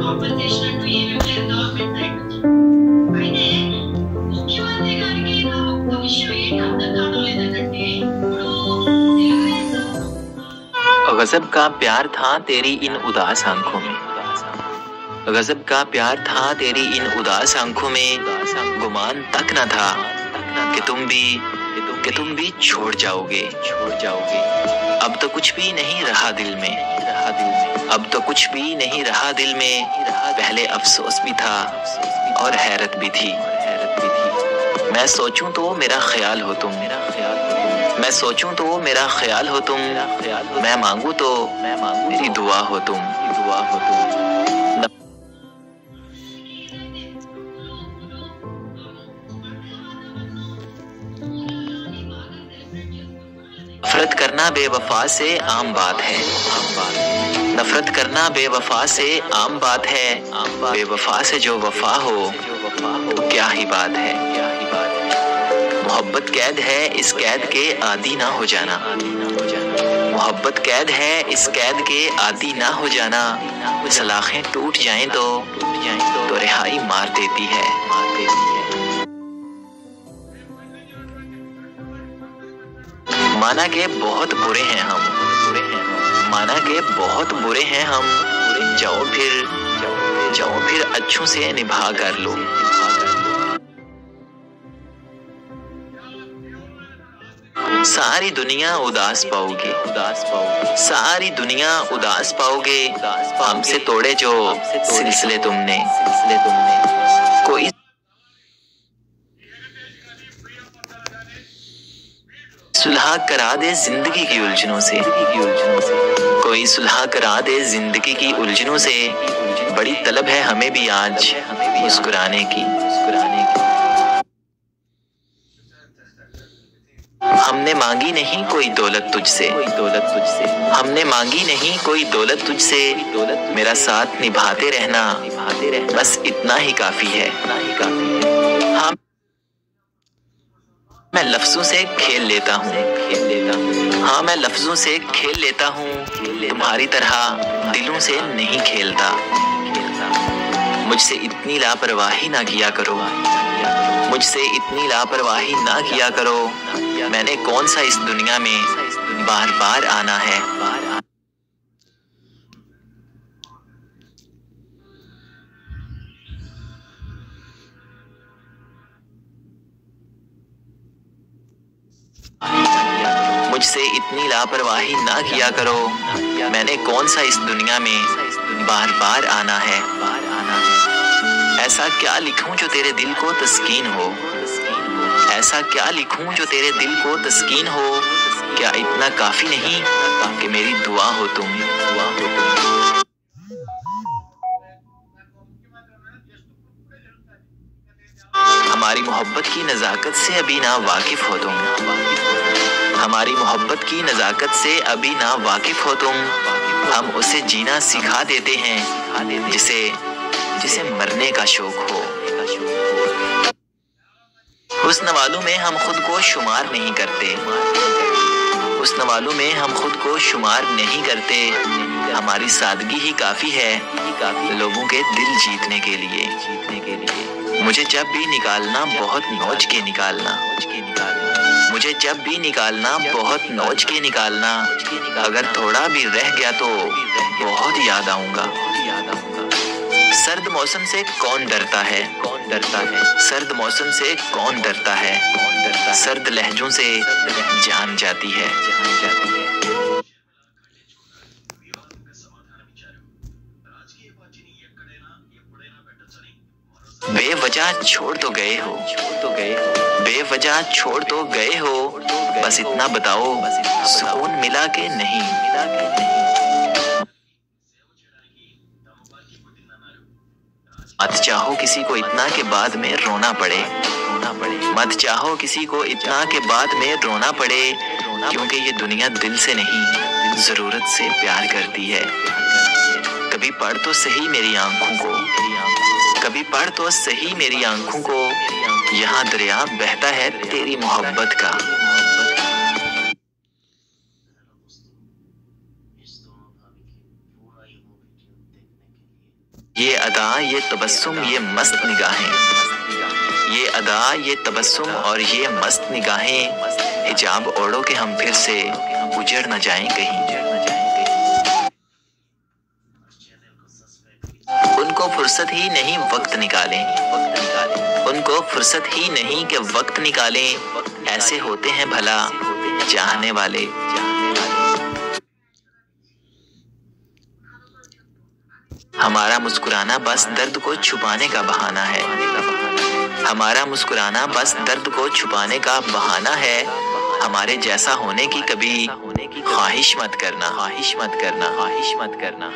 Compensation అంటూ ఏమీ లేదు గవర్నమెంట్ సైడ్ నుంచి. అయితే ముఖ్యమంత్రి గారికి నా ఒక్క విషయం ఏంటి అర్థం కావడం లేదంటే ఇప్పుడు తెలుగుదేశం गजब का प्यार था तेरी इन उदास आंखों में, गजब का प्यार था तेरी इन उदास आंखों में, गुमान तक न था कि तुम भी छोड़ जाओगे। अब तो कुछ भी नहीं रहा दिल में, अब तो कुछ भी नहीं रहा दिल में, पहले अफसोस भी था और हैरत भी थी। मैं सोचूं तो मेरा ख्याल हो तुम, मैं सोचूं तो मेरा ख्याल हो तुम, मैं मांगू तो मेरी दुआ हो तुम। नफरत करना बेवफा से आम बात है, नफरत करना बेवफा से आम बात है, बेवफा से जो वफा हो तो क्या ही बात है। मोहब्बत कैद है, इस कैद के आदी ना हो जाना, मोहब्बत कैद है, इस कैद के आदी ना हो जाना, सलाखें टूट जाएं तो रिहाई मार देती है। माना के बहुत बुरे हैं हम, माना के बहुत बुरे हैं हम, जाओ फिर अच्छों से निभा कर लो। सारी दुनिया उदास पाओगे, सारी दुनिया उदास पाओगे, हमसे तोड़े जो सिलसिले तुमने। कोई सुलह करा दे जिंदगी की उलझनों से, कोई सुलह करा दे जिंदगी की उलझनों से, बड़ी तलब है हमें भी आज मुस्कुराने की। हमने मांगी नहीं कोई दौलत तुझसे, हमने मांगी नहीं कोई दौलत तुझसे, मेरा साथ निभाते रहना बस इतना ही काफी है। हाँ, मैं लफ्जों से खेल लेता हूँ, हाँ मैं लफ्जों से खेल लेता हूँ, तुम्हारी तरह दिलों से नहीं खेलता। मुझसे इतनी लापरवाही ना किया करो, मुझसे इतनी लापरवाही ना किया करो, मैंने कौन सा इस दुनिया में बार बार आना है। मुझसे इतनी लापरवाही ना किया करो, मैंने कौन सा इस दुनिया में बार बार आना है। ऐसा क्या लिखूं जो तेरे दिल को तस्कीन हो, ऐसा क्या लिखूं जो तेरे दिल को तस्कीन हो, क्या इतना काफी नहीं कि मेरी दुआ हो तुम। हमारी मोहब्बत की नज़ाकत से अभी ना वाकिफ हो तुम, हमारी मोहब्बत की नज़ाकत से अभी ना वाकिफ हो तुम, हम उसे जीना सिखा देते हैं जिसे मरने का शौक हो। हुस्न वालों में हम खुद को शुमार नहीं करते, हुस्न वालों में हम खुद को शुमार नहीं करते, हमारी सादगी ही काफी है लोगों के दिल जीतने के लिए। मुझे जब भी निकालना बहुत नौच के निकालना, मुझे जब भी निकालना बहुत नौच के निकालना, अगर थोड़ा भी रह गया तो बहुत याद आऊंगा। सर्द मौसम से कौन डरता है, सर्द मौसम से कौन डरता है, सर्द लहजों से जान जाती है। बेवजह छोड़ तो गए हो, बेवजह छोड़ तो गए हो, बस इतना बताओ सुकून मिला के नहीं। मत चाहो किसी को इतना के बाद में रोना पड़े, मत चाहो किसी को इतना के बाद में रोना पड़े, क्योंकि ये दुनिया दिल से नहीं जरूरत से प्यार करती है। कभी पढ़ तो सही मेरी आंखों को, कभी पढ़ तो सही मेरी आंखों को, यहाँ दरिया बहता है तेरी मोहब्बत का। ये अदा ये तबस्सुम ये मस्त निगाहें, ये अदा ये तबस्सुम और ये मस्त निगाहें, हिजाब ओढ़ो के हम फिर से उजड़ न जाएं कहीं। उनको फुर्सत ही नहीं वक्त निकालें, उनको फुर्सत ही नहीं कि वक्त निकालें, ऐसे होते हैं भला चाहने वाले। हमारा मुस्कुराना बस दर्द को छुपाने का बहाना है, हमारा मुस्कुराना बस दर्द को छुपाने का बहाना है। हमारे जैसा होने की कभी ख्वाहिश मत करना, ख्वाहिश मत करना, ख्वाहिश मत करना।